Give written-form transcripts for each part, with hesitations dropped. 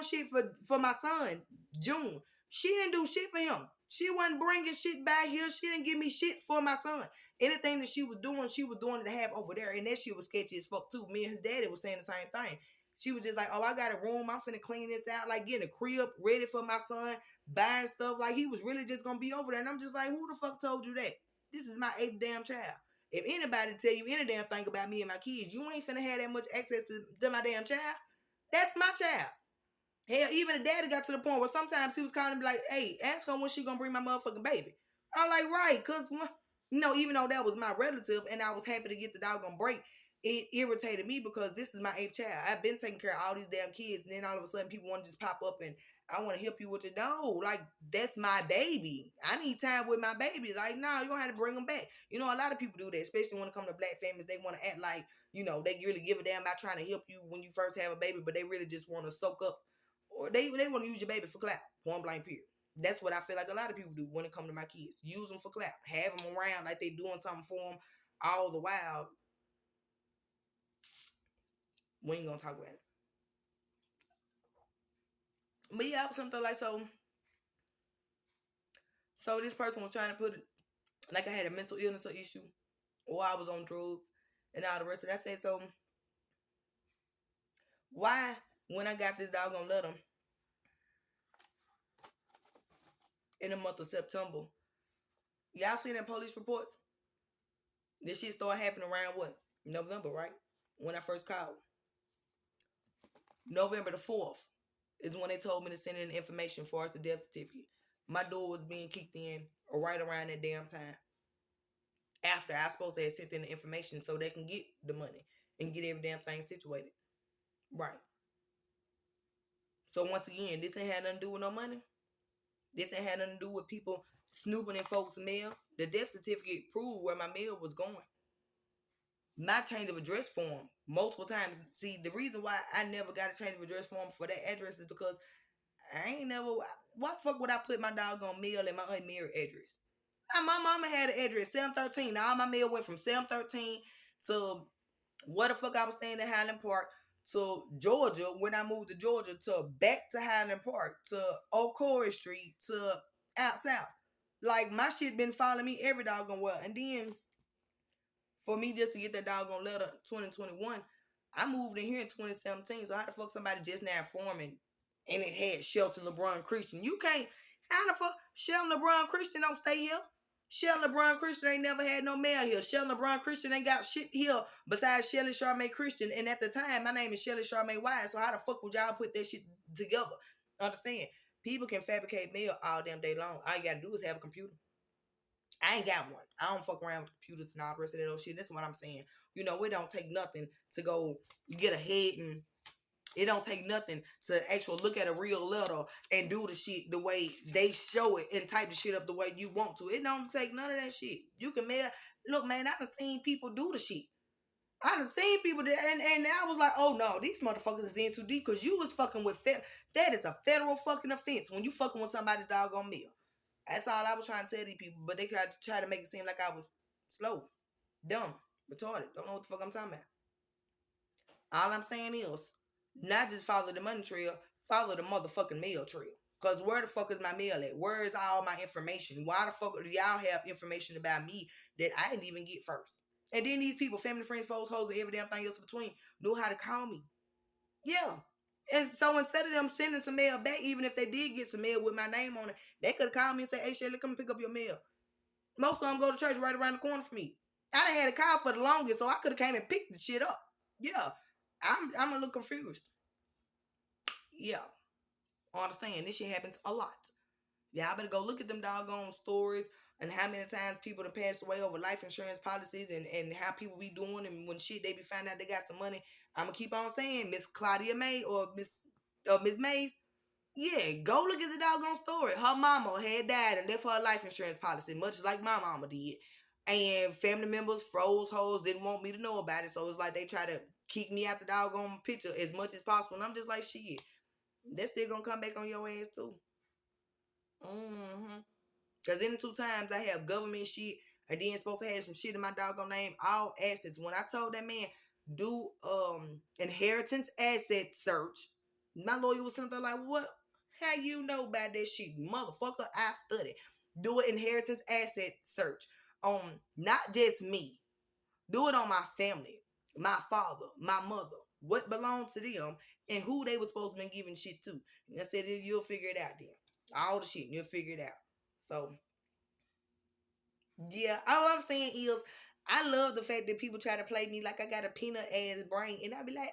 doing shit for my son, June. She didn't do shit for him. She wasn't bringing shit back here. She didn't give me shit for my son. Anything that she was doing it to have over there. And that shit was sketchy as fuck too. Me and his daddy was saying the same thing. She was just like, oh, I got a room. I'm finna clean this out. Like, getting a crib ready for my son. Buying stuff. Like, he was really just gonna be over there. And I'm just like, who the fuck told you that? This is my 8th damn child. If anybody tell you any damn thing about me and my kids, you ain't finna have that much access to my damn child. That's my child. Hell, even the daddy got to the point where sometimes he was calling me like, hey, ask her when she gonna bring my motherfucking baby. I'm like, right, because, you know, even though that was my relative and I was happy to get the doggone break, it irritated me because this is my 8th child. I've been taking care of all these damn kids, and then all of a sudden people want to just pop up and I want to help you with your no. Like, that's my baby. I need time with my baby. Like, no, you don't have to bring them back. You know, a lot of people do that, especially when it comes to black families. They want to act like, you know, they really give a damn about trying to help you when you first have a baby, but they really just want to soak up, or they want to use your baby for clap. Point blank period. That's what I feel like a lot of people do when it comes to my kids. Use them for clap. Have them around like they doing something for them all the while. We ain't gonna talk about it. But yeah, something like so this person was trying to put it like I had a mental illness or issue, or I was on drugs and all the rest of that. I said, so why, when I got this doggone letter in the month of September, y'all seen that police reports? This shit started happening around what? November, right? When I first called. November the 4th is when they told me to send in information for us the death certificate. My door was being kicked in right around that damn time. After I supposed to have sent in the information so they can get the money and get every damn thing situated. Right. So once again, this ain't had nothing to do with no money. This ain't had nothing to do with people snooping in folks' mail. The death certificate proved where my mail was going. My change of address form, multiple times. See, the reason why I never got a change of address form for that address is because I ain't never. Why the fuck would I put my doggone mail in my unmarried address? My mama had an address, 713. Now all my mail went from 713 to where the fuck I was staying in Highland Park to Georgia when I moved to Georgia to back to Highland Park to O'Corey Street to out south. Like, my shit been following me every doggone well. And then for me just to get that doggone letter 2021, I moved in here in 2017. So how the fuck somebody just now forming and it had Shelton LeBron Christian? You can't. How the fuck Shelton LeBron Christian don't stay here? Shelton LeBron Christian ain't never had no mail here. Shelton LeBron Christian ain't got shit here besides Shelly Charmaine Christian. And at the time, my name is Shelly Charmaine Wise. So how the fuck would y'all put that shit together? Understand? People can fabricate mail all damn day long. All you gotta do is have a computer. I ain't got one. I don't fuck around with computers and all the rest of that old shit. That's what I'm saying. You know, it don't take nothing to go get ahead, and it don't take nothing to actually look at a real letter and do the shit the way they show it and type the shit up the way you want to. It don't take none of that shit. You can mail. Look, man, I done seen people do the shit. I done seen people that, and I was like, oh no, these motherfuckers is in too deep because you was fucking with that is a federal fucking offense when you fucking with somebody's doggone mail. That's all I was trying to tell these people, but they try to make it seem like I was slow, dumb, retarded. Don't know what the fuck I'm talking about. All I'm saying is, not just follow the money trail, follow the motherfucking mail trail. Because where the fuck is my mail at? Where is all my information? Why the fuck do y'all have information about me that I didn't even get first? And then these people, family, friends, foes, hoes, and every damn thing else in between, know how to call me. Yeah. And so instead of them sending some mail back, even if they did get some mail with my name on it, they could have called me and said, hey, Shelly, come pick up your mail. Most of them go to church right around the corner from me. I done had a car for the longest, so I could have came and picked the shit up. Yeah. I'm a little confused. Yeah. Understand, this shit happens a lot. Y'all better go look at them doggone stories and how many times people have passed away over life insurance policies and how people be doing, and when shit they be finding out they got some money. I'm gonna keep on saying Miss Claudia May or Miss Mays. Yeah, go look at the doggone story. Her mama had died and left her a life insurance policy, much like my mama did. And family members, froze, hoes, didn't want me to know about it. So it's like they try to keep me out the doggone picture as much as possible. And I'm just like, shit, that's still gonna come back on your ass too. Because in 2 times I have government shit and then supposed to have some shit in my doggone name, all assets. When I told that man, do inheritance asset search, My lawyer was sitting there like, what? How you know about that shit? Motherfucker, I studied. Do an inheritance asset search on not just me. Do it on my family, my father, my mother, what belonged to them, and who they were supposed to be giving shit to. And I said, you'll figure it out then. All the shit, you'll figure it out. So, yeah, all I'm saying is, I love the fact that people try to play me like I got a peanut ass brain, and I be like,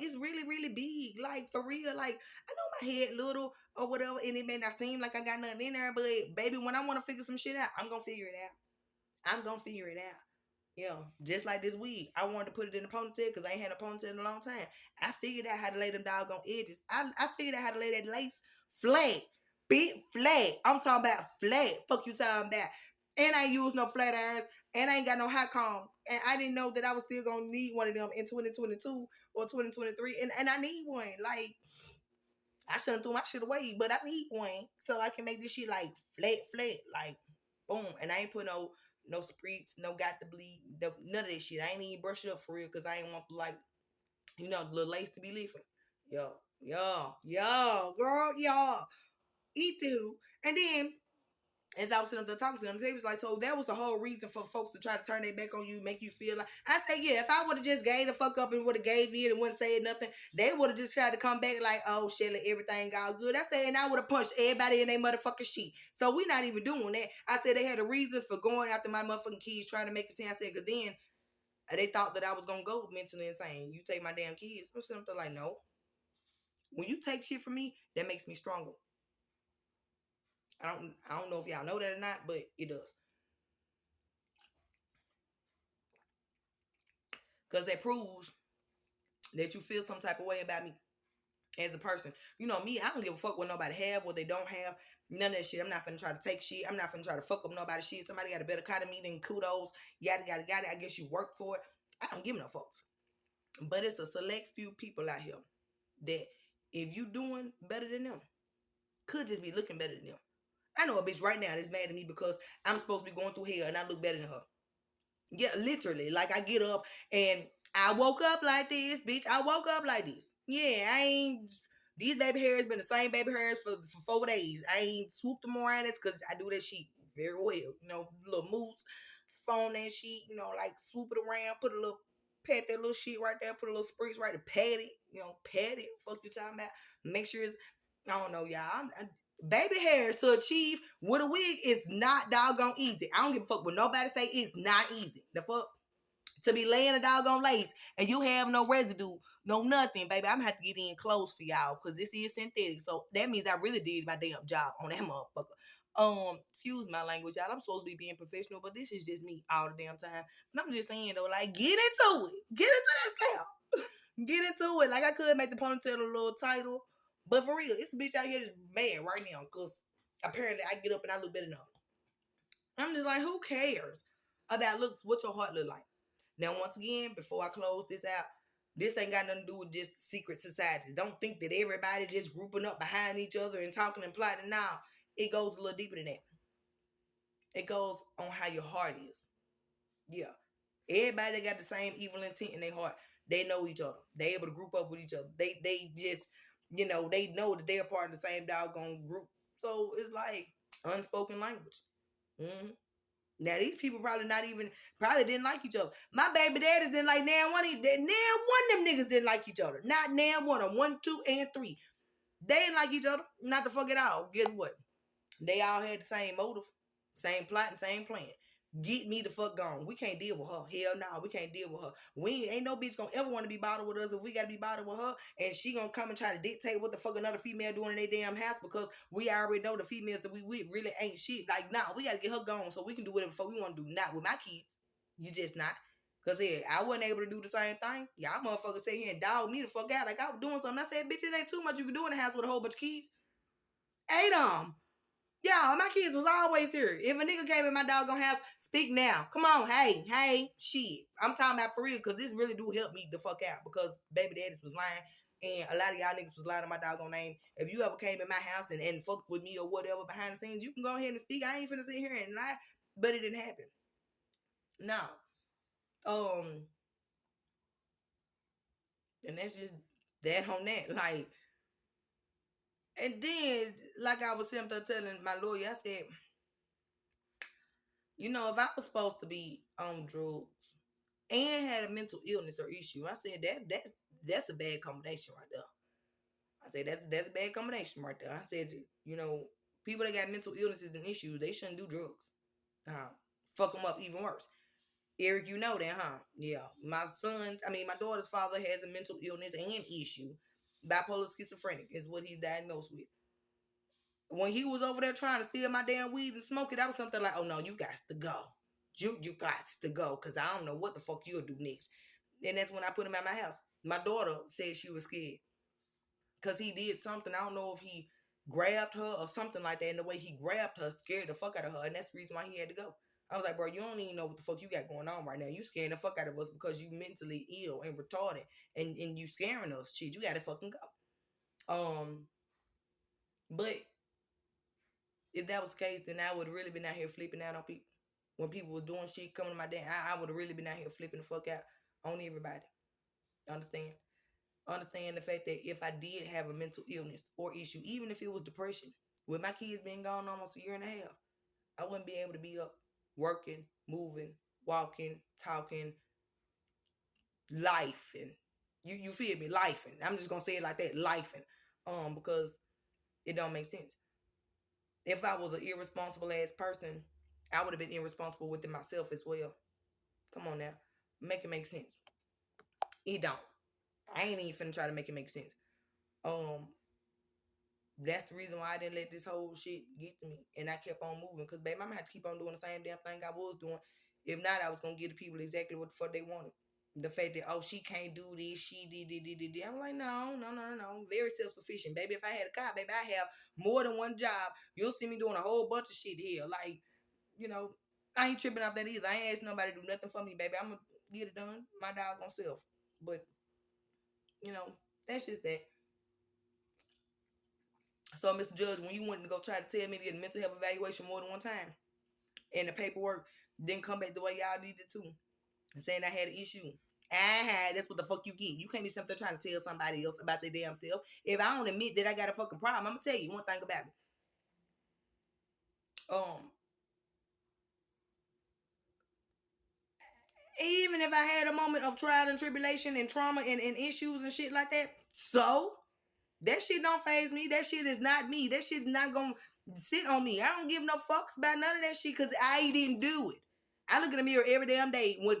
it's really, really big, like for real. Like I know my head little or whatever, and it may not seem like I got nothing in there, but baby, when I want to figure some shit out, I'm gonna figure it out. I'm gonna figure it out. Yeah, just like this wig, I wanted to put it in a ponytail because I ain't had a ponytail in a long time. I figured out how to lay them doggone edges. I figured out how to lay that lace flat, big flat. I'm talking about flat. Fuck you talking about. And I ain't use no flat irons, and I ain't got no hot comb. And I didn't know that I was still gonna need one of them in 2022 or 2023. And I need one. Like I shouldn't threw my shit away, but I need one so I can make this shit like flat, like boom. And I ain't put no spreets, no got to bleed, none of that shit. I ain't even brush it up for real because I ain't want the like, the little lace to be leafing. Yo, girl, y'all, eat the who. And then as I was sitting up there talking to them, they was like, so that was the whole reason for folks to try to turn their back on you, make you feel like. I say, yeah, if I would have just gave the fuck up and would have gave in and wouldn't say nothing, they would have just tried to come back like, oh, Shelly, everything got good. I said, and I would have punched everybody in their motherfucking shit. So we not even doing that. I said they had a reason for going after my motherfucking kids, trying to make it seem. I said, because then they thought that I was going to go mentally insane. You take my damn kids. I'm sitting there like, no. When you take shit from me, that makes me stronger. I don't know if y'all know that or not, but it does. Because that proves that you feel some type of way about me as a person. You know me, I don't give a fuck what nobody have, what they don't have. None of that shit. I'm not finna try to take shit. I'm not finna try to fuck up nobody's shit. Somebody got a better cut of me than kudos. Yada, yada, yada. I guess you work for it. I don't give no fucks. But it's a select few people out here that if you doing better than them, could just be looking better than them. I know a bitch right now that's mad at me because I'm supposed to be going through hell and I look better than her. Yeah, literally. Like I get up and I woke up like this, bitch. I woke up like this. Yeah, I ain't. These baby hairs been the same baby hairs for 4 days. I ain't swooped them around this because I do that shit very well. Little mousse, phone that shit. Like swoop it around, put a little pat that little shit right there, put a little spritz right there, pat it. Pat it. Fuck you talking about. Make sure it's. I don't know, y'all. Baby hairs to achieve with a wig is not doggone easy. I don't give a fuck what nobody say. It's not easy. The fuck to be laying a doggone lace and you have no residue, no nothing, baby. I'm gonna have to get in close for y'all because this is synthetic. So that means I really did my damn job on that motherfucker. Excuse my language, y'all. I'm supposed to be being professional, but this is just me all the damn time. But I'm just saying though, like, get into it. Get into that scale. Get into it. Like I could make the ponytail a little tighter. But for real, it's a bitch out here that's mad right now because apparently I get up and I look better than her. I'm just like, who cares about looks? What your heart look like? Now, once again, before I close this out, this ain't got nothing to do with just secret societies. Don't think that everybody just grouping up behind each other and talking and plotting. Now, it goes a little deeper than that. It goes on how your heart is. Yeah. Everybody that got the same evil intent in their heart, they know each other. They able to group up with each other. They just they know that they're part of the same doggone group. So it's like unspoken language. Mm-hmm. Now these people probably didn't like each other. My baby daddies didn't like now one of them niggas didn't like each other. Not now one of 1, 2, and 3. They didn't like each other. Not to fuck it out. Guess what? They all had the same motive, same plot, and same plan. Get me the fuck gone. We can't deal with her. Hell no, we can't deal with her. We ain't no bitch gonna ever want to be bothered with us if we gotta be bothered with her. And she gonna come and try to dictate what the fuck another female doing in their damn house because we already know the females that we with really ain't shit. Like, nah, we gotta get her gone so we can do whatever the fuck we want to do. Not with my kids. You just not. Cause I wasn't able to do the same thing. Y'all motherfuckers sit here and dog me the fuck out like I was doing something. I said, bitch, it ain't too much you can do in the house with a whole bunch of kids. Ain't Yeah, my kids was always here. If a nigga came in my doggone house, speak now. Come on, hey, shit. I'm talking about for real, because this really do help me the fuck out, because baby daddies was lying, and a lot of y'all niggas was lying on my doggone name. If you ever came in my house and fucked with me or whatever behind the scenes, you can go ahead and speak. I ain't finna sit here and lie, but it didn't happen. No. And that's just that on that. Like, And then, like I was simply telling my lawyer, I said, you know, if I was supposed to be on drugs and had a mental illness or issue, I said that's a bad combination right there. I said that's a bad combination right there. I said, you know, people that got mental illnesses and issues, they shouldn't do drugs. Fuck them up even worse. Eric, you know that, huh? Yeah. My daughter's father has a mental illness and issue. Bipolar schizophrenic is what he's diagnosed with. When he was over there trying to steal my damn weed and smoke it, I was something like, oh no, you got to go. You got to go, because I don't know what the fuck you'll do next. And that's when I put him at my house. My daughter said she was scared because he did something. I don't know if he grabbed her or something like that. And the way he grabbed her scared the fuck out of her. And that's the reason why he had to go. I was like, bro, you don't even know what the fuck you got going on right now. You scaring the fuck out of us because you mentally ill and retarded. And you scaring us. Shit, you gotta fucking go. But if that was the case, then I would have really been out here flipping out on people. When people was doing shit, coming to my dad, I would have really been out here flipping the fuck out on everybody. Understand? Understand the fact that if I did have a mental illness or issue, even if it was depression, with my kids being gone almost a year and a half, I wouldn't be able to be up working, moving, walking, talking, life, and you feel me, life, and I'm just gonna say it like that, life, and because it don't make sense. If I was an irresponsible ass person, I would have been irresponsible within myself as well. Come on now, make it make sense. It don't. I ain't even finna try to make it make sense. Um, that's the reason why I didn't let this whole shit get to me, and I kept on moving. Cause baby, I'm gonna have to keep on doing the same damn thing I was doing. If not, I was gonna give the people exactly what the fuck they wanted. The fact that, oh, she can't do this, she did. I'm like, no. Very self-sufficient, baby. If I had a car, baby, I have more than one job. You'll see me doing a whole bunch of shit here. Like, you know, I ain't tripping off that either. I ain't asking nobody to do nothing for me, baby. I'm gonna get it done. My doggone self. But, you know, that's just that. So, Mr. Judge, when you went to go try to tell me to get a mental health evaluation more than one time, and the paperwork didn't come back the way y'all needed to, and saying I had an issue, that's what the fuck you get. You can't be something trying to tell somebody else about their damn self. If I don't admit that I got a fucking problem, I'm gonna tell you one thing about it. Even if I had a moment of trial and tribulation and trauma and issues and shit like that, so that shit don't faze me. That shit is not me. That shit's not gonna sit on me. I don't give no fucks about none of that shit because I didn't do it. I look in the mirror every damn day with